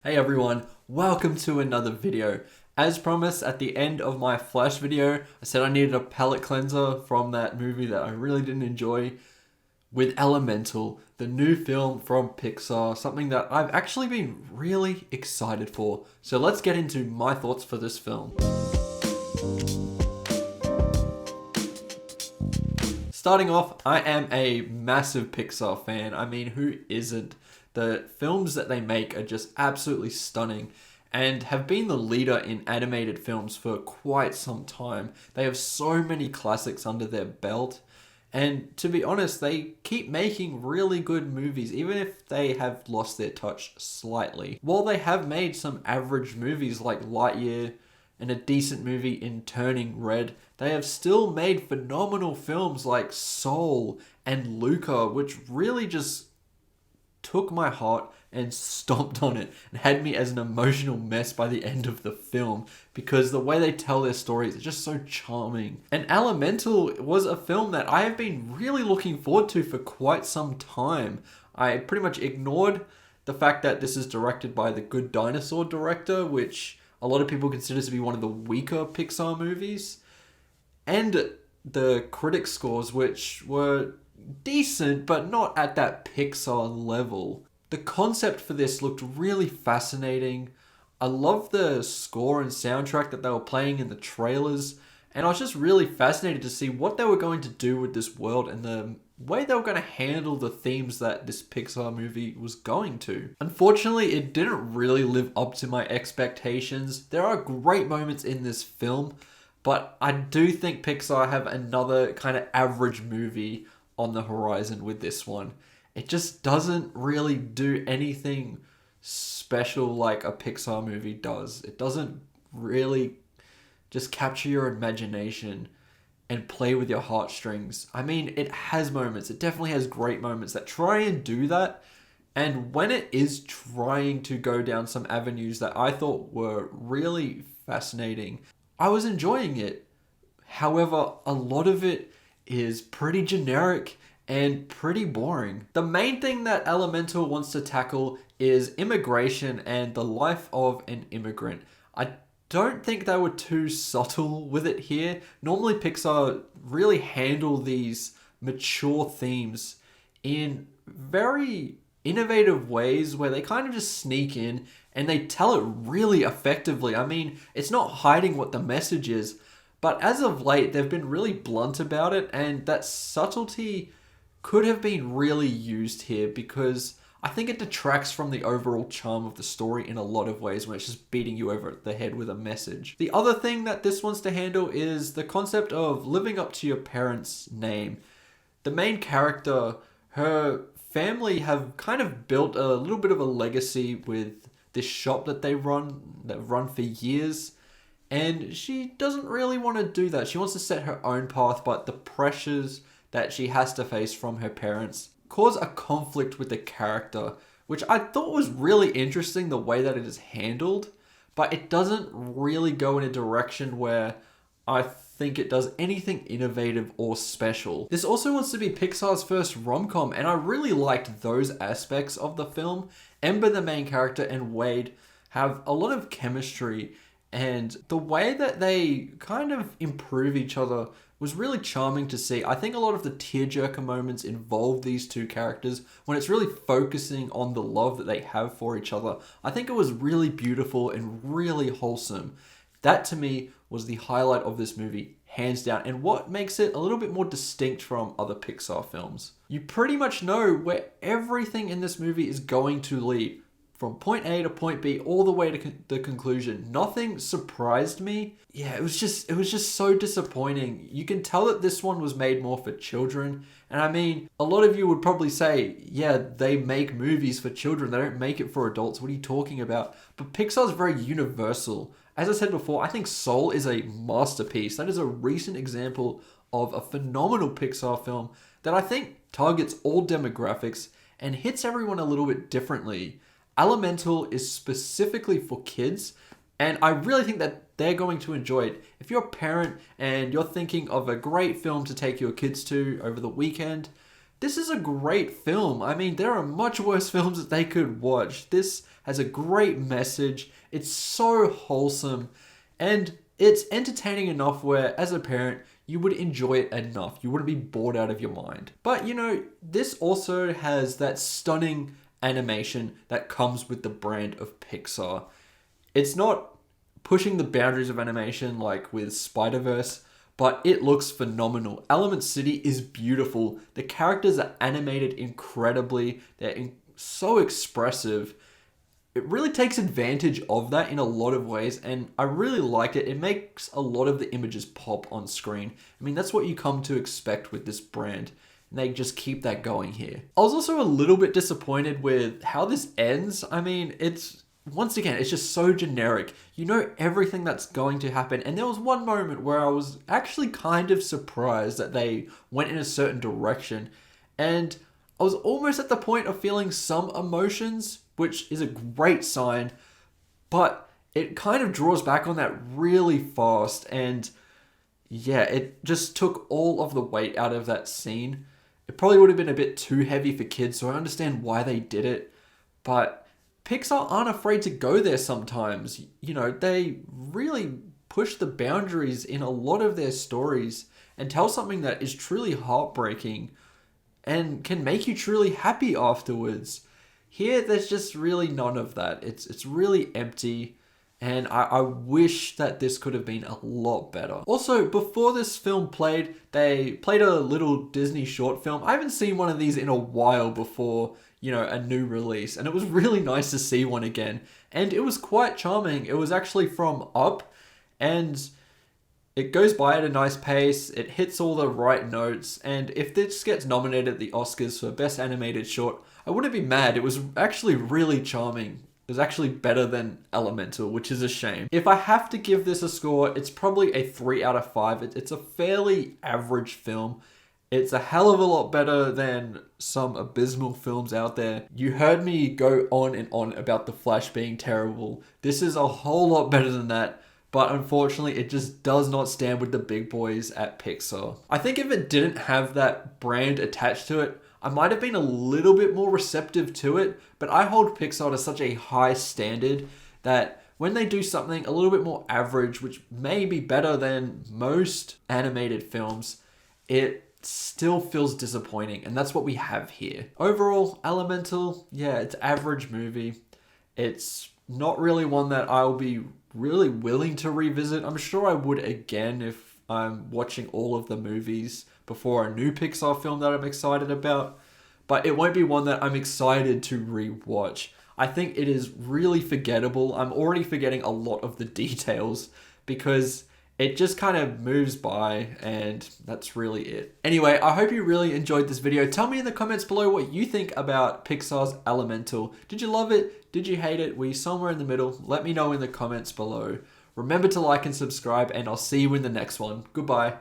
Hey everyone, welcome to another video. As promised, at the end of my Flash video, I said I needed a palate cleanser from that movie that I really didn't enjoy with Elemental, the new film from Pixar, something that I've actually been really excited for. So let's get into my thoughts for this film. Starting off, I am a massive Pixar fan. I mean, who isn't? The films that they make are just absolutely stunning and have been the leader in animated films for quite some time. They have so many classics under their belt. And to be honest, they keep making really good movies, even if they have lost their touch slightly. While they have made some average movies like Lightyear and a decent movie in Turning Red, they have still made phenomenal films like Soul and Luca, which really just took my heart and stomped on it and had me as an emotional mess by the end of the film because the way they tell their stories is just so charming. And Elemental was a film that I have been really looking forward to for quite some time. I pretty much ignored the fact that this is directed by the Good Dinosaur director, which a lot of people consider to be one of the weaker Pixar movies, and the critic scores, which were decent, but not at that Pixar level. The concept for this looked really fascinating. I loved the score and soundtrack that they were playing in the trailers, and I was just really fascinated to see what they were going to do with this world and the way they were going to handle the themes that this Pixar movie was going to. Unfortunately, it didn't really live up to my expectations. There are great moments in this film, but I do think Pixar have another kind of average movie on the horizon with this one. It just doesn't really do anything special like a Pixar movie does. It doesn't really just capture your imagination and play with your heartstrings. I mean, it has moments. It definitely has great moments that try and do that. And when it is trying to go down some avenues that I thought were really fascinating, I was enjoying it. However, a lot of it is pretty generic and pretty boring. The main thing that Elemental wants to tackle is immigration and the life of an immigrant. I don't think they were too subtle with it here. Normally Pixar really handle these mature themes in very innovative ways where they kind of just sneak in and they tell it really effectively. I mean, it's not hiding what the message is, but as of late, they've been really blunt about it, and that subtlety could have been really used here because I think it detracts from the overall charm of the story in a lot of ways when it's just beating you over the head with a message. The other thing that this wants to handle is the concept of living up to your parents' name. The main character, her family have kind of built a little bit of a legacy with this shop that they've run for years. And she doesn't really want to do that. She wants to set her own path, but the pressures that she has to face from her parents cause a conflict with the character, which I thought was really interesting the way that it is handled, but it doesn't really go in a direction where I think it does anything innovative or special. This also wants to be Pixar's first rom-com, and I really liked those aspects of the film. Ember, the main character, and Wade have a lot of chemistry, and the way that they kind of improve each other was really charming to see. I think a lot of the tearjerker moments involve these two characters when it's really focusing on the love that they have for each other. I think it was really beautiful and really wholesome. That to me was the highlight of this movie, hands down, and what makes it a little bit more distinct from other Pixar films. You pretty much know where everything in this movie is going to lead, from point A to point B, all the way to the conclusion. Nothing surprised me. Yeah, it was just so disappointing. You can tell that this one was made more for children. And I mean, a lot of you would probably say, yeah, they make movies for children. They don't make it for adults. What are you talking about? But Pixar's very universal. As I said before, I think Soul is a masterpiece. That is a recent example of a phenomenal Pixar film that I think targets all demographics and hits everyone a little bit differently. Elemental is specifically for kids, and I really think that they're going to enjoy it. If you're a parent and you're thinking of a great film to take your kids to over the weekend, this is a great film. I mean, there are much worse films that they could watch. This has a great message. It's so wholesome, and it's entertaining enough where, as a parent, you would enjoy it enough. You wouldn't be bored out of your mind. But, you know, this also has that stunning animation that comes with the brand of Pixar. It's not pushing the boundaries of animation like with Spider-Verse, but it looks phenomenal. Element City is beautiful. The characters are animated incredibly. They're so expressive. It really takes advantage of that in a lot of ways, and I really like it. It makes a lot of the images pop on screen. I mean, that's what you come to expect with this brand, and they just keep that going here. I was also a little bit disappointed with how this ends. I mean, once again, it's just so generic. You know everything that's going to happen, and there was one moment where I was actually kind of surprised that they went in a certain direction, and I was almost at the point of feeling some emotions, which is a great sign, but it kind of draws back on that really fast, and yeah, it just took all of the weight out of that scene. It probably would have been a bit too heavy for kids, so I understand why they did it, but Pixar aren't afraid to go there sometimes. You know, they really push the boundaries in a lot of their stories and tell something that is truly heartbreaking and can make you truly happy afterwards. Here, there's just really none of that. It's really empty, and I wish that this could have been a lot better. Also, before this film played, they played a little Disney short film. I haven't seen one of these in a while before, you know, a new release, and it was really nice to see one again. And it was quite charming. It was actually from Up, and it goes by at a nice pace, it hits all the right notes, and if this gets nominated at the Oscars for Best Animated Short, I wouldn't be mad. It was actually really charming. It was actually better than Elemental, which is a shame. If I have to give this a score, it's probably a 3 out of 5. It's a fairly average film. It's a hell of a lot better than some abysmal films out there. You heard me go on and on about The Flash being terrible. This is a whole lot better than that. But unfortunately, it just does not stand with the big boys at Pixar. I think if it didn't have that brand attached to it, I might have been a little bit more receptive to it, but I hold Pixar to such a high standard that when they do something a little bit more average, which may be better than most animated films, it still feels disappointing, and that's what we have here. Overall, Elemental, yeah, it's an average movie. It's not really one that I'll be really willing to revisit. I'm sure I would again if I'm watching all of the movies before a new Pixar film that I'm excited about, but it won't be one that I'm excited to rewatch. I think it is really forgettable. I'm already forgetting a lot of the details because it just kind of moves by, and that's really it. Anyway, I hope you really enjoyed this video. Tell me in the comments below what you think about Pixar's Elemental. Did you love it? Did you hate it? Were you somewhere in the middle? Let me know in the comments below. Remember to like and subscribe, and I'll see you in the next one. Goodbye.